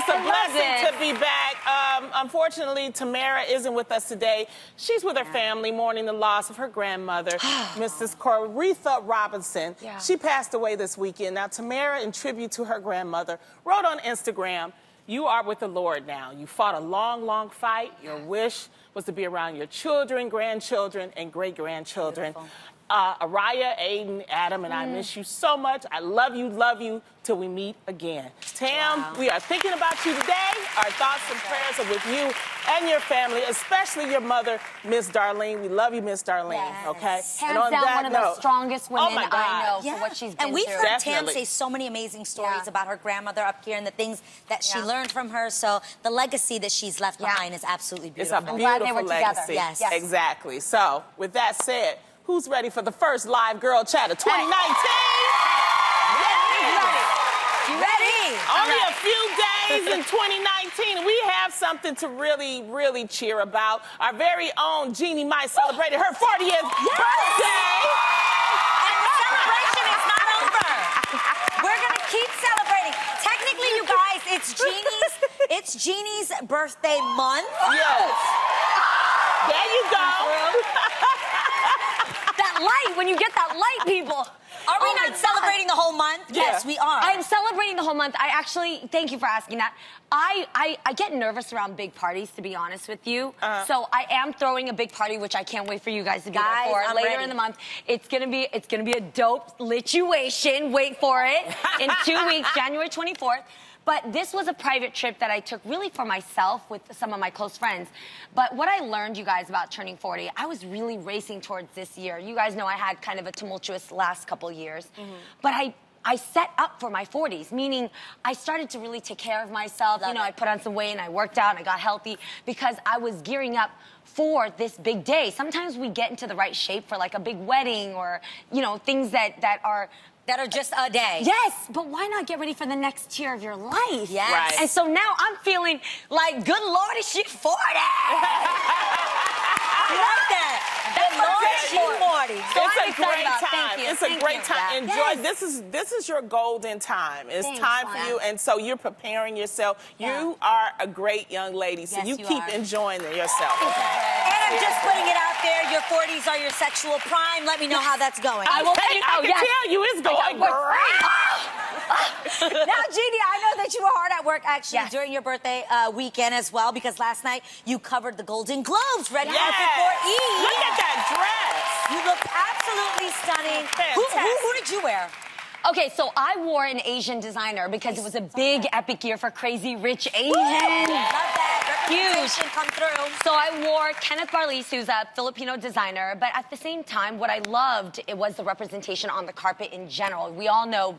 It's a blessing to be back. Unfortunately, Tamara isn't with us today. She's with her family mourning the loss of her grandmother, Mrs. Coretha Robinson. Yeah. She passed away this weekend. Now, Tamara, in tribute to her grandmother, wrote on Instagram, "You are with the Lord now. You fought a long, long fight. Your wish was to be around your children, grandchildren, and great-grandchildren. Araya, Aiden, Adam, and I miss you so much. I love you, till we meet again." Tam, we are thinking about you today. Our thoughts and prayers are with you and your family, especially your mother, Miss Darlene. We love you, Miss Darlene, okay? Hands down, one of the strongest women I know Yeah. for what she's been And we've through. heard Tam say so many amazing stories about her grandmother up here and the things that she learned from her. So the legacy that she's left behind is absolutely beautiful. It's a beautiful they were together. legacy. Yes. Exactly. So, with that said, who's ready for the first live Girl Chatter 2019? You ready? Only a few days in 2019, and we have something to really, really cheer about. Our very own Jeannie Mai celebrated her 40th birthday. And the celebration is not over. We're gonna keep celebrating. Technically, you guys, it's Jeannie's birthday month. Yes. There you go. That light, when you get that light, people. Are we not celebrating the whole month? Yeah. Yes, we are. I'm celebrating the whole month. I actually, thank you for asking that. I get nervous around big parties, to be honest with you. So I am throwing a big party, which I can't wait for you guys to be there for. I'm Later ready. in the month. It's gonna be a dope lituation. Wait for it. In 2 weeks, January 24th. But this was a private trip that I took really for myself with some of my close friends. But what I learned, you guys, about turning 40, I was really racing towards this year. You guys know I had kind of a tumultuous last couple years. But I set up for my 40s, meaning I started to really take care of myself. You know, I put on some weight and I worked out and I got healthy because I was gearing up for this big day. Sometimes we get into the right shape for like a big wedding or, you know, things that are just a day. Yes, but why not get ready for the next tier of your life? Yes. Right. And so now I'm feeling like, good Lord, is she 40? I like that. That's what I'm Lord, saying. 40. So It's I'm a excited great about it. time. Thank you. It's a Thank great you. time. Yeah. Enjoy. This is your golden time. It's Thanks, time for Mom. you, and so you're preparing yourself. Yeah. You are a great young lady, so Yes, you you keep are. enjoying yourself. And I'm just putting it out there. Your 40s are your sexual prime. Let me know how that's going. I will tell you. I can tell you it's going great. Now, Jeannie, I know that you were hard at work actually Yes. during your birthday weekend as well, because last night you covered the Golden Globes ready Yes. before E. Look at that dress. You looked absolutely stunning. Fantastic. Who did you wear? Okay, so I wore an Asian designer because it was a big epic year for Crazy Rich Asians. Love that. Huge. Representation come through. So I wore Kenneth Barlis, who's a Filipino designer, but at the same time, what I loved, it was the representation on the carpet in general. We all know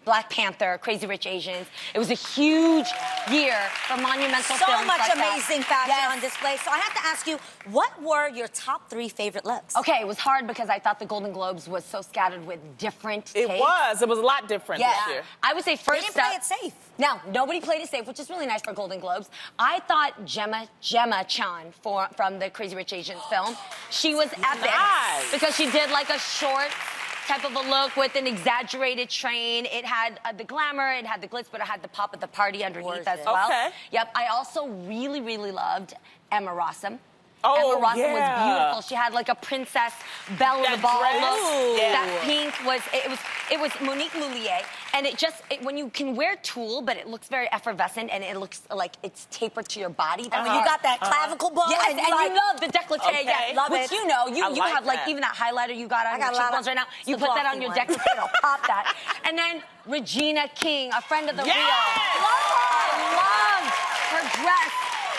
Black Panther, Crazy Rich Asians. It was a huge year for monumental So films much like amazing that. fashion Yes. on display. So I have to ask you, what were your top 3 favorite looks? Okay, it was hard because I thought the Golden Globes was so scattered with different It takes. was. It was a lot different Yeah. this year. I would say They first didn't play up. it safe. No, nobody played it safe, which is really nice for Golden Globes. I thought Gemma Chan from the Crazy Rich Asians film, she was epic. Nice. Because she did like a short type of a look with an exaggerated train. It had the glamour, it had the glitz, but it had the pop of the party underneath as Gorgeous. well. Okay. Yep, I also really, really loved Emma Rossum. Oh, Emma Rossum yeah. was beautiful. She had like a princess belle of That the ball dress. look. Yeah. That pink was Monique Lhuillier, and when you can wear tulle, but it looks very effervescent and it looks like it's tapered to your body. And when you got that clavicle bone, Yes, and like, you love the décolleté. Okay. Yeah, Love which it. you know, you like have like that. even that highlighter you got on I got your a lot cheekbones of- right now. it's You the put that on glossy your one. décolleté, it'll pop that. And then Regina King, a friend of the Yes. real. I love her dress.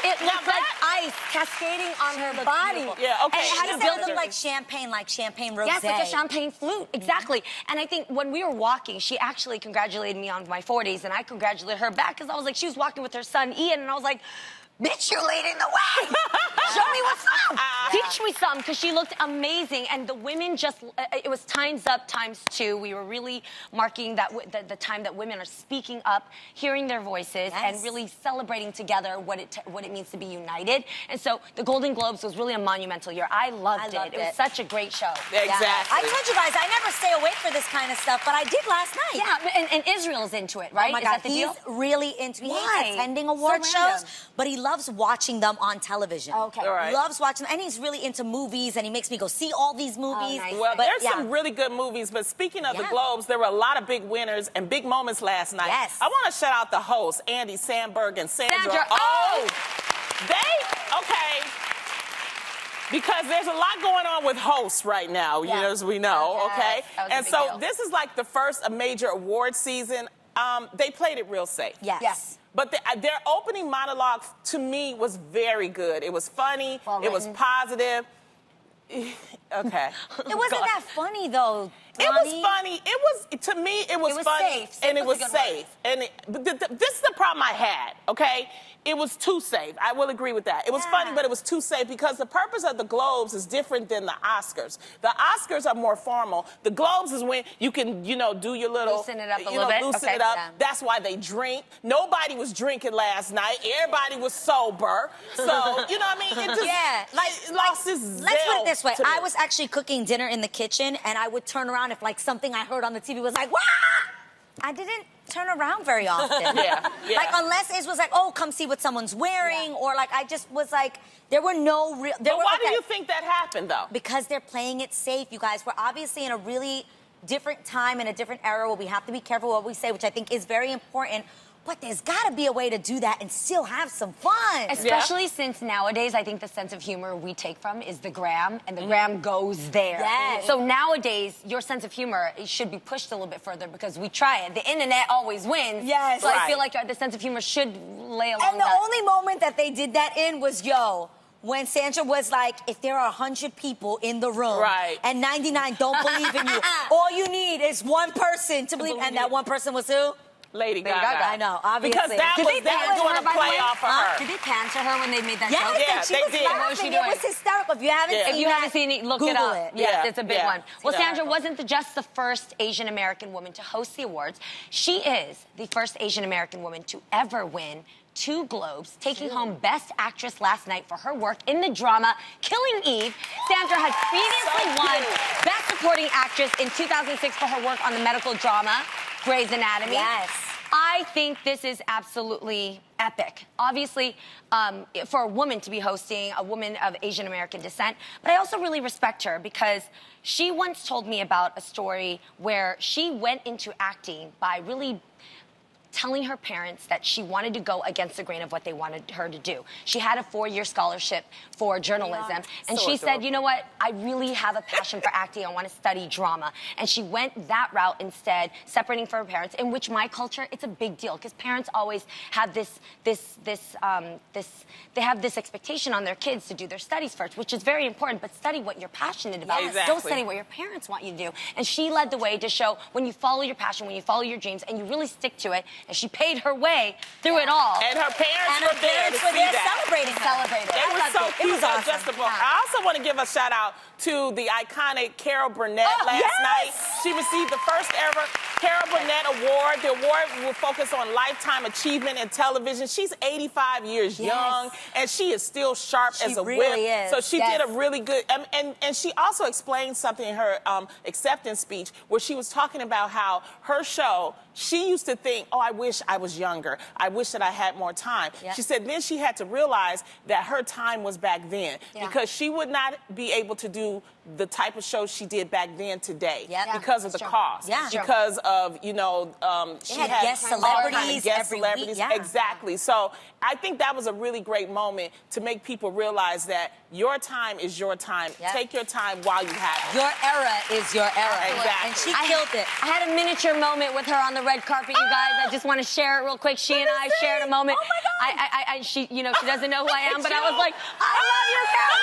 It Now looked like ice cascading on her body. beautiful. Yeah, okay. And it She had said a it build looked like champagne rosé. Yes, like a champagne flute, exactly. And I think when we were walking, she actually congratulated me on my 40s, and I congratulated her back because I was like, she was walking with her son Ian, and I was like, bitch, you're leading the way. Show me what's up. Teach me some, because she looked amazing, and the women just, it was times up, times two. We were really marking that the time that women are speaking up, hearing their voices, and really celebrating together what it means to be united. And so the Golden Globes was really a monumental year. I loved it. It was such a great show. Exactly. I told you guys, I never stay awake for this kind of stuff, but I did last night. Yeah, and Israel's into it, right? Oh my God, he's really into it. He hates attending award shows, but he loves watching them on television. Okay. Right. Loves watching them, and he's really into movies, and he makes me go see all these movies. Nice. Well, there's some really good movies, but speaking of the Globes, there were a lot of big winners and big moments last night. Yes. I want to shout out the hosts, Andy Samberg and Sandra. Okay. Because there's a lot going on with hosts right now, you know, as we know, okay? And so this is like the first major award season. They played it real safe. Yes. But their opening monologue, to me, was very good. It was funny. It was positive. Okay. It wasn't that funny, though. It was funny. It was, to me, it was funny. Safe. And it was safe. And this is the problem I had, okay? It was too safe. I will agree with that. It was funny, but it was too safe because the purpose of the Globes is different than the Oscars. The Oscars are more formal. The Globes is when you can, you know, do your little... Loosen it up a little bit. Loosen it up. That's why they drink. Nobody was drinking last night. Everybody was sober. So, you know what I mean? It just lost its zeal. Let's put it this way. I was actually cooking dinner in the kitchen, and I would turn around if, like, something I heard on the TV was like, wah! I didn't turn around very often. Like, unless it was like, oh, come see what someone's wearing, or like, I just was like, there were no real... But why do you think that happened, though? Because they're playing it safe, you guys. We're obviously in a really different time, in a different era where we have to be careful what we say, which I think is very important. But there's got to be a way to do that and still have some fun. Especially since nowadays, I think the sense of humor we take from is the gram, and the gram goes there. So nowadays, your sense of humor should be pushed a little bit further because we try it. The internet always wins. So I feel like the sense of humor should lay along And the only moment that they did that in was, when Sandra was like, if there are 100 people in the room and 99 don't believe in you, all you need is one person to believe. And that one person was who? Lady Gaga. I know, obviously. Because they were doing a play off of her. Did they pan to her when they made that joke? Yes, she was laughing. What was she doing? It was hysterical. If you haven't seen it, look it up. Yes, it's a big one. Well, Sandra wasn't just the first Asian American woman to host the awards. She is the first Asian American woman to ever win 2 Globes, taking home Best Actress last night for her work in the drama Killing Eve. Sandra had previously won Best Supporting Actress in 2006 for her work on the medical drama Grey's Anatomy. I think this is absolutely epic. Obviously, for a woman to be hosting, a woman of Asian American descent, but I also really respect her because she once told me about a story where she went into acting by really telling her parents that she wanted to go against the grain of what they wanted her to do. She had a 4-year scholarship for journalism, and she said, you know what, I really have a passion for acting, I want to study drama. And she went that route instead, separating from her parents, in which my culture, it's a big deal, because parents always have they have this expectation on their kids to do their studies first, which is very important, but study what you're passionate about. Don't study what your parents want you to do. And she led the way to show when you follow your passion, when you follow your dreams, and you really stick to it, and she paid her way through it all. And her parents were there to see that. Celebrating. They were so cute. Awesome. I also want to give a shout out to the iconic Carol Burnett last night. She received the first ever Carol Burnett Award. The award will focus on lifetime achievement in television. She's 85 years young, and she is still sharp as a whip. So she did a really good, and she also explained something in her acceptance speech where she was talking about how her show, she used to think, oh, I wish I was younger. I wish that I had more time. She said then she had to realize that her time was back then because she would not be able to do the type of shows she did back then today because of the cost. Because of, you know, she had guest celebrities every week. Exactly. So I think that was a really great moment to make people realize that your time is your time. Take your time while you have it. Your era is your era. Exactly. And she killed it. I had a miniature moment with her on the red carpet, you guys. I just want to share it real quick. She and I shared a moment. Oh my God. She, you know, she doesn't know who I am, but I was like, I love you, Carol.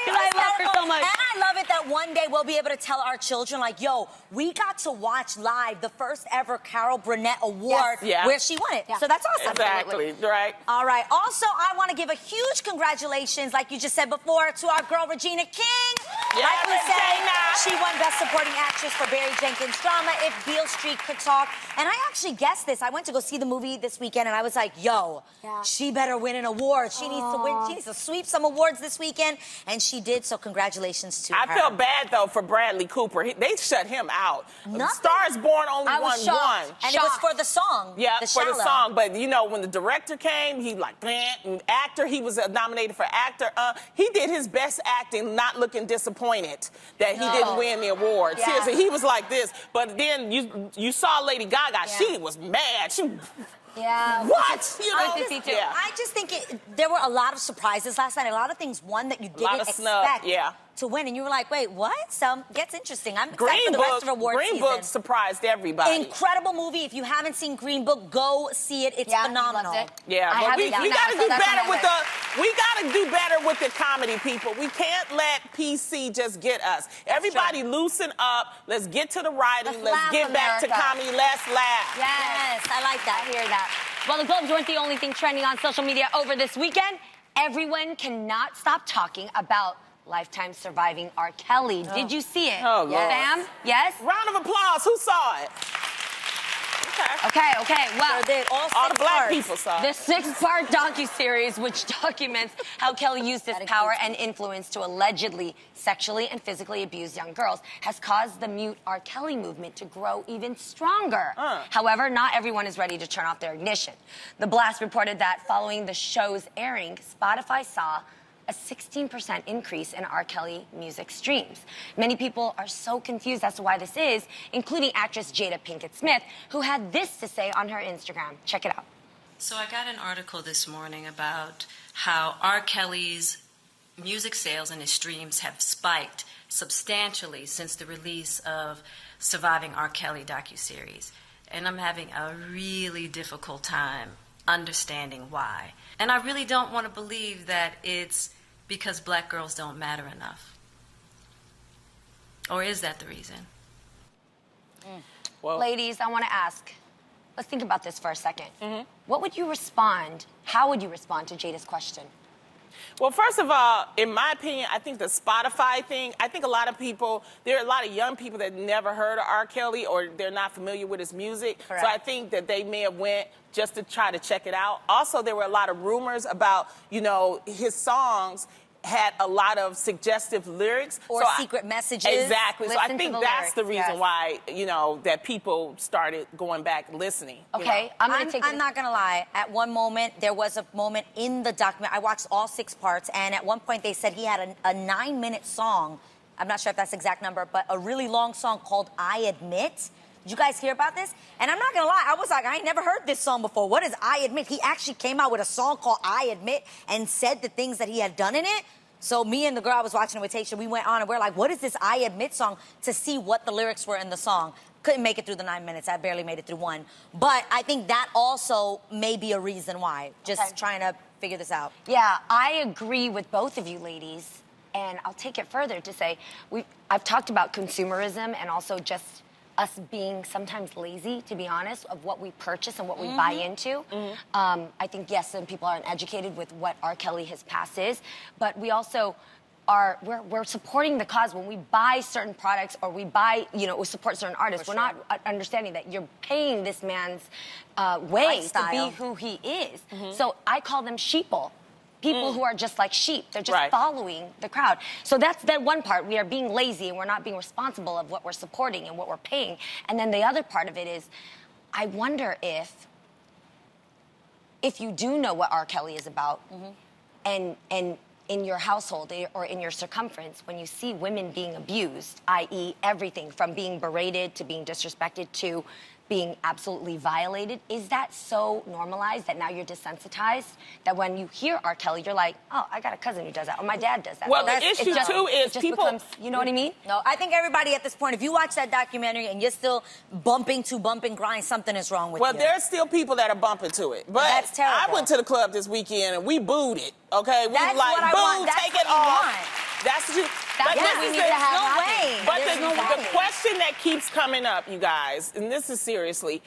I love her so much. And I I love it that one day we'll be able to tell our children, like, yo, we got to watch live the first ever Carol Burnett Award where she won it. So that's awesome. Exactly, right. All right. Also, I want to give a huge congratulations, like you just said before, to our girl Regina King. Yeah, like we said, Regina. she won Best Supporting Actress for Barry Jenkins' drama, If Beale Street Could Talk. And I actually guessed this. I went to go see the movie this weekend, and I was like, yo, she better win an award. She needs to win. She needs to sweep some awards this weekend, and she did, so congratulations to her. I felt bad, though, for Bradley Cooper. They shut him out. Nothing. Stars Born only I won was shocked. one. And it was for the song. Yeah, the for the Shallow. song. But, you know, when the director came, he like, and actor, he was nominated for actor. He did his best acting, not looking disappointed that he didn't win the award. Seriously, he was like this. But then you saw Lady Gaga. She was mad. She... What? You know? I just think there were a lot of surprises last night. A lot of things won that you didn't expect to win. And you were like, wait, what? So it gets interesting. I'm excited for the rest of award season. Green Book surprised everybody. Incredible movie. If you haven't seen Green Book, go see it. It's phenomenal. Yeah, but we gotta do better with the comedy, people. We can't let PC just get us. Everybody loosen up. Let's get to the writing. Let's get back to comedy. Let's laugh. Yes, I like that. I hear that. Well, the Globes weren't the only thing trending on social media over this weekend. Everyone cannot stop talking about Lifetime surviving R. Kelly. Did you see it? Oh, Lord. Sam? Yes? Round of applause. Who saw it? Okay. Well, all the black people saw the it. 6-part docuseries, which documents how Kelly used his power and influence to allegedly sexually and physically abuse young girls, has caused the Mute R. Kelly movement to grow even stronger. However, not everyone is ready to turn off their ignition. The Blast reported that following the show's airing, Spotify saw a 16% increase in R. Kelly music streams. Many people are so confused as to why this is, including actress Jada Pinkett Smith, who had this to say on her Instagram. Check it out. So I got an article this morning about how R. Kelly's music sales and his streams have spiked substantially since the release of Surviving R. Kelly docuseries. And I'm having a really difficult time understanding why. And I really don't want to believe that it's because black girls don't matter enough. Or is that the reason? Well, ladies, I want to ask, let's think about this for a second. What would you respond, how would you respond to Jada's question? Well, first of all, in my opinion, I think the Spotify thing, I think a lot of people, there are a lot of young people that never heard of R. Kelly or they're not familiar with his music. Correct. So I think that they may have went just to try to check it out. Also, there were a lot of rumors about, you know, his songs had a lot of suggestive lyrics. Or secret messages. Exactly. So I Listen think to the that's lyrics, the reason yes. why, you know, that people started going back listening. Okay, You know? I'm not gonna lie. At one moment, there was a moment in the document. I watched all 6 parts, and at one point they said he had a 9-minute song. I'm not sure if that's the exact number, but a really long song called "I Admit." Did you guys hear about this? And I'm not gonna lie, I was like, I ain't never heard this song before. What is "I Admit"? He actually came out with a song called "I Admit" and said the things that he had done in it. So me and the girl I was watching it with Tasha, we went on and we're like, what is this "I Admit" song, to see what the lyrics were in the song. Couldn't make it through the 9 minutes. I barely made it through 1. But I think that also may be a reason why. Just trying to figure this out. Yeah, I agree with both of you ladies. And I'll take it further to say, I've talked about consumerism and also just us being sometimes lazy, to be honest, of what we purchase and what we buy into. I think, yes, some people aren't educated with what R. Kelly, his past is, but we also are, we're supporting the cause when we buy certain products or we buy, you know, we support certain artists. We're not understanding that you're paying this man's way to be who he is. So I call them sheeple. People who are just like sheep. They're just following the crowd. So that's that one part. We are being lazy and we're not being responsible of what we're supporting and what we're paying. And then the other part of it is, I wonder if you do know what R. Kelly is about, and in your household or in your circumference, when you see women being abused, i.e. everything from being berated to being disrespected to being absolutely violated, is that so normalized that now you're desensitized that when you hear R. Kelly, you're like, oh, I got a cousin who does that, or my dad does that. Well, the issue too is people, becomes, you know what I mean? No, I think everybody at this point, if you watch that documentary and you're still bumping to bump and grind, something is wrong with you. Well, there's still people that are bumping to it. But that's terrible. I went to the club this weekend and we booed it, okay? We That's like, what I boo, want. That's take what it you off. want. That's what you, That's But what this we is need the- to have no happen. way. But There's no the way. question that keeps coming up, you guys, and this is seriously,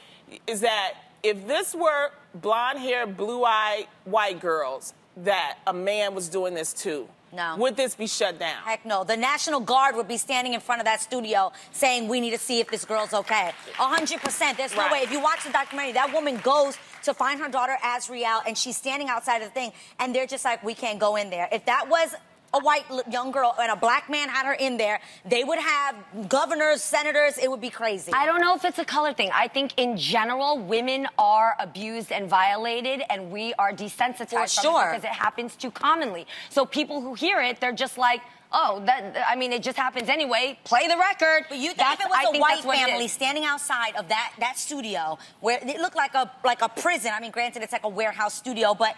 is that if this were blonde-haired, blue-eyed white girls that a man was doing this to, no. would this be shut down? Heck no. The National Guard would be standing in front of that studio saying, we need to see if this girl's okay. 100%. There's no Right. way. If you watch the documentary, that woman goes to find her daughter Azriel, and she's standing outside of the thing, and they're just like, we can't go in there. If that was a white young girl and a black man had her in there, they would have governors, senators. It would be crazy. I don't know if it's a color thing. I think in general, women are abused and violated, and we are desensitized For from sure. it because it happens too commonly. So people who hear it, they're just like, oh, it just happens anyway. Play the record. But you think if it I was a think white that's what it family is. standing outside of that studio where it looked like a prison. I mean, granted, it's like a warehouse studio, but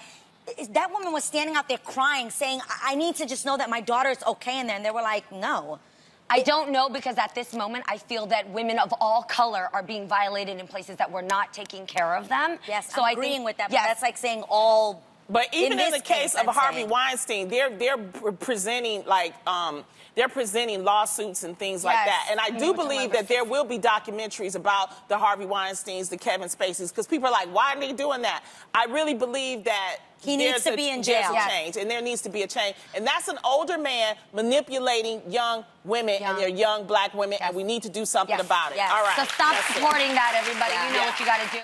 that woman was standing out there crying, saying, I need to just know that my daughter's okay in there. And they were like, no. I don't know, because at this moment, I feel that women of all color are being violated in places that we're not taking care of them. Yes, so I'm I agreeing think, with that, but yes. that's like saying all. But even in this the case of I'd Harvey say. Weinstein, they're presenting they're presenting lawsuits and things like Yes, that. And I we do know what believe you're that there will be documentaries about the Harvey Weinsteins, the Kevin Spaceys, because people are like, why are they doing that? I really believe that He needs to be in jail. There's a Yes. change, and there needs to be a change. And that's an older man manipulating young women and their young black women, and we need to do something Yes. about it. Yes. All right. So stop That's it. supporting that, everybody. Yeah. You know Yeah. what you got to do.